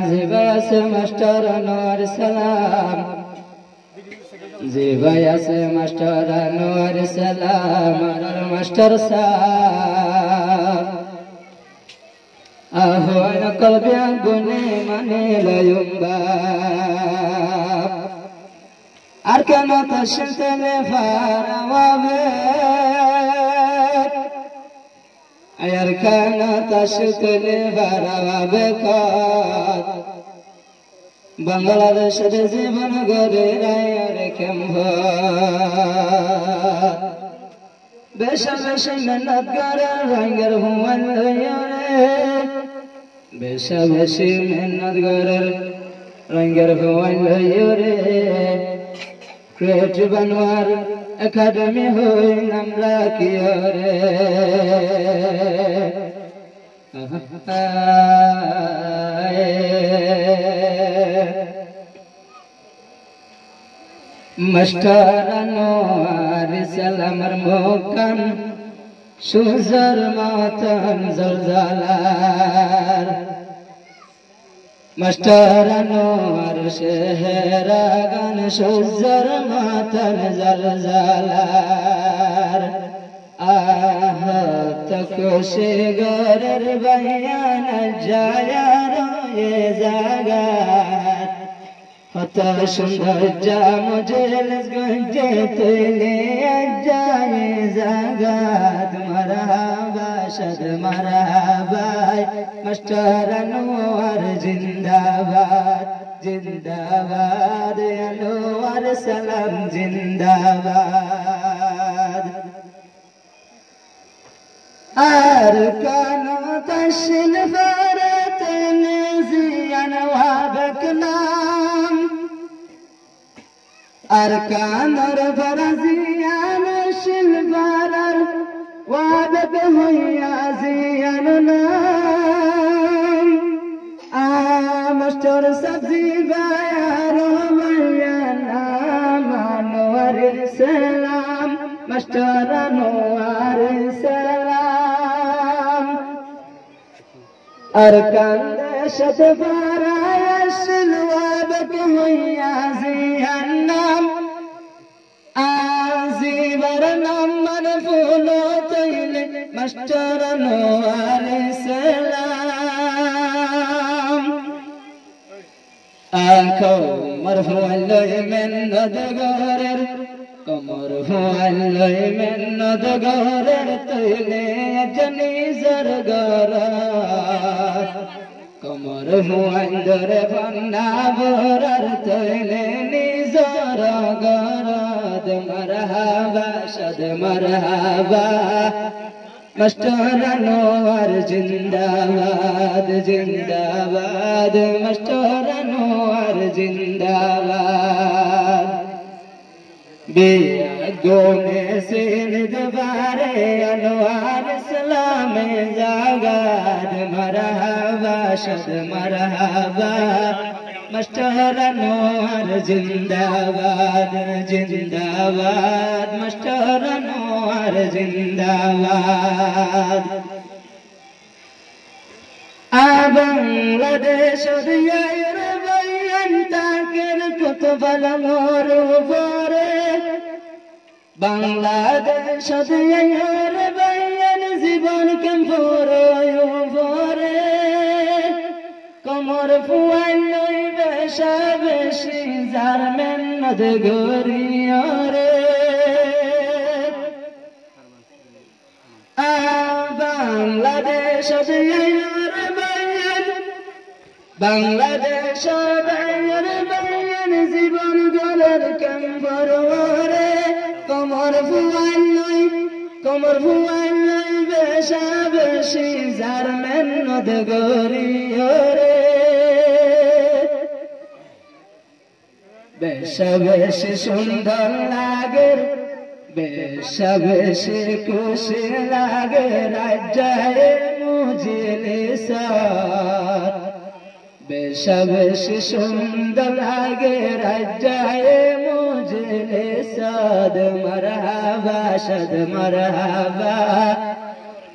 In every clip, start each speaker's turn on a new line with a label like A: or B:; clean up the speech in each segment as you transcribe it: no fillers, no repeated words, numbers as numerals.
A: জিবাই আছে মাস্টার আনোয়ার সালাম, জিবাই আছে মাস্টার আনোয়ার সালাম, আর মাস্টার সাহেব আহ্বান কলবে আগুনে মানে লয়ুম্বা আর কেন তশতলে ফারাওয়াবে আর কেন তশতলে ফারাওয়াবে কত বাংলাদেশের জীবন গড়ে রায়ের কেম্ভ বেশা বেশা মেহনত করে রঙের হুয়ান বেশা বেশি মেহনত করে রঙের হুয়ান রে ক্রিয়েটিভ আনোয়ার একাডেমি হই নাম রাখিও রে মাস্টার আনোয়ার সালামের মুকাম সুজর মাতন জলজালার মাস্টার আনোয়ার শেহরা গান সুজর মাতন জলজালার আহত খুশি গরের বয়ান যায় রয়ে জাগার কত সুন্দর জামজেলস গঞ্জে তুলে যায় জাগাত মারহাবা শাদ মারহাবা মাস্টার আনোয়ার জিন্দাবাদ জিন্দাবাদ আনোয়ার সালাম জিন্দাবাদ আর কান তশিল ফরতন জিয়ান ওয়াবক নাম আর কানর ফরজিয়ান শিলবারার ওয়াবক হইয়া জিয়ান নাম মাস্টার সবজি বায়ার হইয়া নাম আনোয়ার সালাম মাস্টার আনোয়ার সালাম আর কান্দে শতবারায় শিলওয়াবক হইয়া জিয়ান নাম আজিবার নাম মারফুল তৈলে মাস্টার আনোয়ার সালাম আখো মারফুল মেন্নদ গরের কমর ফুয়াল্লই মেন্নদ গরের তৈলে জনিজর গরাত কমর ফুয়াল্লর ফন্না বরার তৈলে নিজর গরাত মারহাবা শাদ মারহাবা মাস্টার আনোয়ার জিন্দাবাদ জিন্দাবাদ মাস্টার আনোয়ার জিন্দাবাদ বেগুনে সিন দবারে আনোয়ার সালামে জাগাদ মারহাবা শাদ মারহাবা মাস্টার আনোয়ার জিন্দাবাদ জিন্দাবাদ মাস্টার আনোয়ার জিন্দাবাদ বাংলাদেশ দিয়ার বয়ান তাকের কুতুবাল মোর উপরে বাংলাদেশ দিয়ার বয়ান জীবন কেমন উপরে কমর ফুয়াল লই বেশা বেশি যার মেন্নদ গরিয়রে বাংলাদেশ বাংলাদেশ বয়ান জীবন গলের কেম্বর রে কমর ফুয়াল লই বেশা বেশি যার মেন্নদ গরিয়রে বেশা বেশি সুন্দর লাগে বেশা বেশি খুশি লাগে রাজ্যায় মুজিলে সার বেশা বেশি সুন্দর লাগে রাজ্যায় মুজিলে সাদ মারহাবা শাদ মারহাবা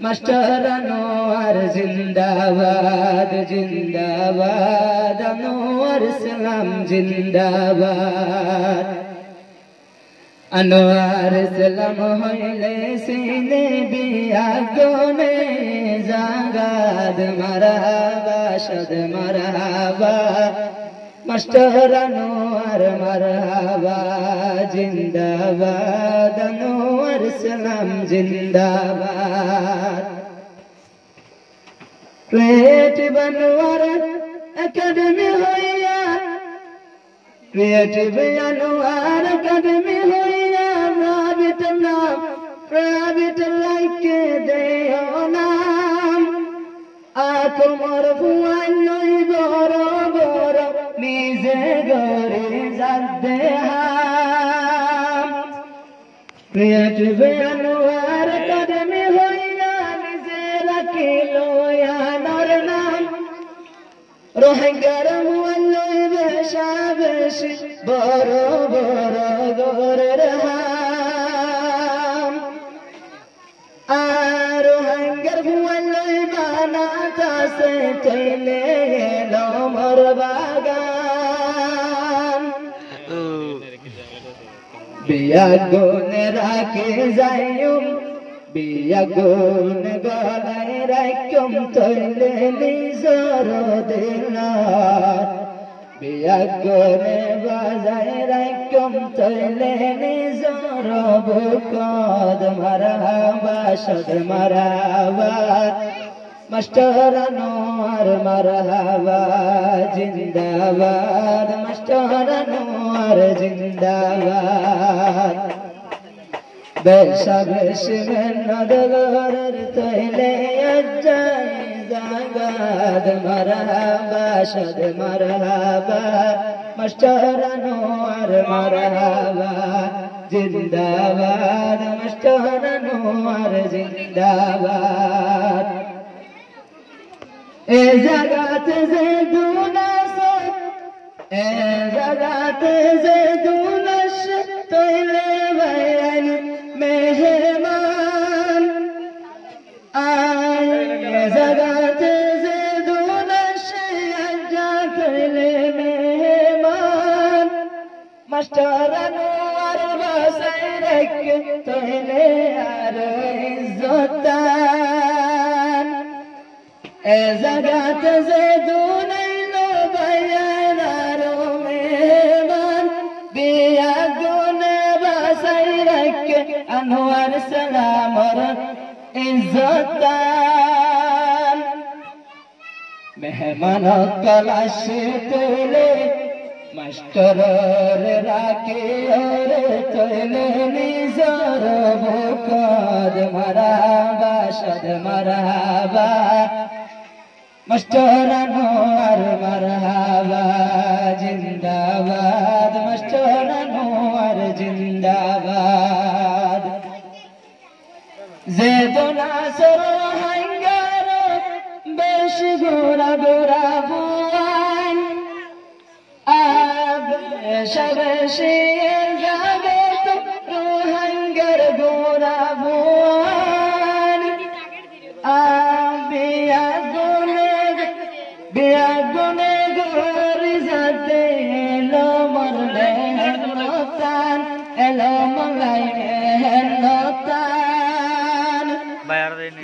A: মাস্টার আনোয়ার জিন্দাবাদ জিন্দাবাদ আনোয়ার সালাম জিন্দাবাদ আনোয়ার সালাম হইলে সিনে বিয়াগনে জাগাদ মারহাবা শাদ মারহাবা মাস্টার আনোয়ার মারহাবা জিন্দাবাদ আনোয়ার সালাম জিন্দাবাদ ক্রিয়েটিভ আনোয়ার একাডেমি হইয়া ক্রিয়েটিভ আনোয়ার একাডেমি হইয়া প্রাইভেট নাম প্রাইভেট লাইকে দেও নাম আকমর ফুয়ান নই বড় বড় নিজে গরে যাতে হাম ক্রিয়েটিভ আনোয়ার একাডেমি হইয়া নিজে রাখিল আনোর নাম রোহিঙ্গার মুআল্লিম বেশাবেশি বড় বড় গরের হাম আর রোহিঙ্গার মুআল্লিম বানাতাছে চলে এলো মোর বাগান বিয়াগুনে রাখে যাইম বিয়াগুন গলায় রাখম তৈলে নিজর দিলার বিয়াগুনে বাজায় রাখম তৈলে নিজর বুকদ মারহাবা শাদ মারহাবা মাস্টার আনোয়ার মারহাবা জিন্দাবাদ মাস্টার আনোয়ার জিন্দাবাদ বেশাবেশি মেহনত গরের তৈলে আজাই জাগাদ মারহাবা শাদ মারহাবা মাস্টার আনোয়ার মারহাবা জিন্দাবাদ মাস্টার আনোয়ার জিন্দাবাদ এ জাগাতে যে দুনাস এ জাগাতে যে দুনাস তৈলে বাইন মেহমান আয় জাগাতে যে দুনাস আজা তৈলে মেহমান মাস্টার আনোয়ার বাসাই রেখে তৈলে আর ইজ্জতান এ জাগাতে যে দুনাইলো বাইনার মেহমান বিয়াগুনে বাসাই রাখে আনোয়ার সালামর ইজ্জতান মেহমান কলাশে তোলে মাস্টারের রাখে ওরে তোলে নিজর বুকদ মারহাবা শাদ মারহাবা মাস্টার আনোয়ার মারহাবা জিন্দাবাদ মাস্টার আনোয়ার জিন্দাবাদ যে দোনাসর হাঙ্গার বেশ গোরা গোরা বুয়ান আব বেশাবেশি যাবে তো রোহিঙ্গার গোরা বুয়ান বিয়াগুনে গরি যাতে এলো মরলে নতান এলো মলাই নতান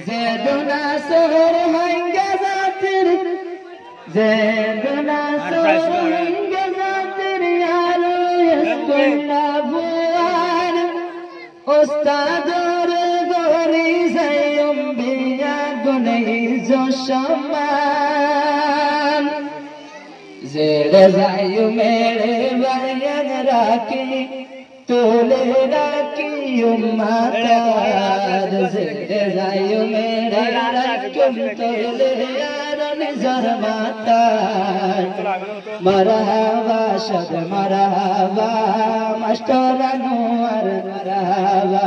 A: যে দুনাসর হাঙ্গা জাতির যে দুনাসর হাঙ্গা জাতির ইয়ারো ইসকুল্লা বুয়ান ওস্তাদর গরি যাইম বিয়াগুনে জশমান জেরে যাইও মেরে বায়ান রাখি তোলে রাখি উম্মাতার জেরে যাইও মেরে রাখি তোলে আর নিজর মাতার মারহাবা শাদ মারহাবা মাস্টার আনোয়ার মারহাবা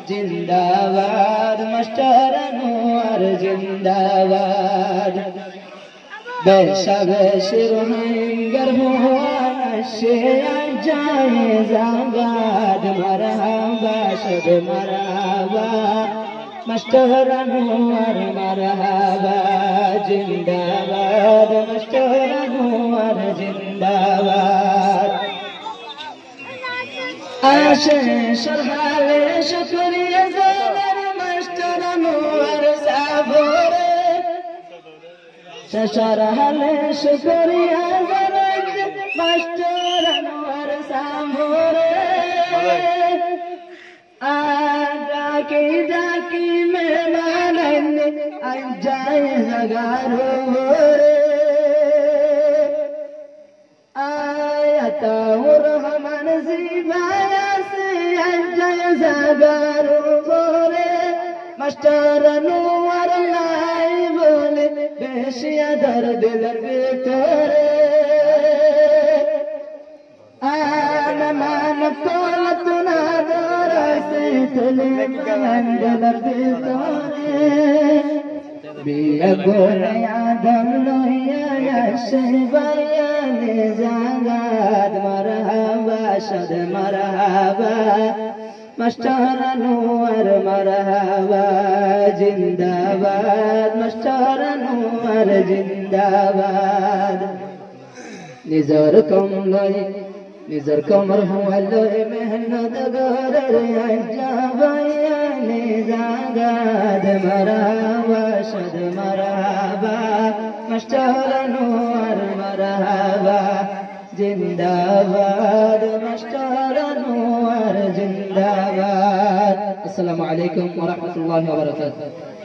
A: জিন্দাবাদ মাস্টার আনোয়ার জিন্দাবাদ বেশাবেশি রোহিঙ্গার ভুয়ান সে যায় জাগাদ মারহাবা শাদ মারহাবা মাস্টার আনোয়ার মারহাবা জিন্দাবাদ, মাস্টার আনোয়ার জিন্দাবাদ। আসে সরহালে শুকরিয়া জানার মাস্টার আনোয়ার সাবরে, সরহালে শুকরিয়া জানার মাস্টার আনোয়ার সাবরে। ডাকি ডাকি মেহমান আই যায় জাগারো রে, আয়াতাউর রহমান জিবায়া সে আই যায় জাগারো রে। মাস্টার আনোয়ার লাই বলে বেশি আদর দিলের ভিতরে, আনা মান কোলত না দরাসে তুলে মন্দলার ভিতরে। বিয়া গোলে আদম লইয়া আসে বায়ানে জাগাত মারহাবা সাদ মারহাবা, মাস্টার আনোয়ার মারহাবা জিন্দাবাদ, মাস্টার আনোয়ার জিন্দাবাদ। নিজর কমলয় নিজর কমর হুয়ালয় মেহনত গরের আজাবায়ানে জাগাদ মারহাবা সাদ মারহাবা, মাস্টার আনোয়ার মারহাবা জিন্দাবাদ, মাস্টার আনোয়ার জিন্দাবাদ। আসসালামু আলাইকুম ওয়া রাহমাতুল্লাহি ওয়া বারাকাতুহু।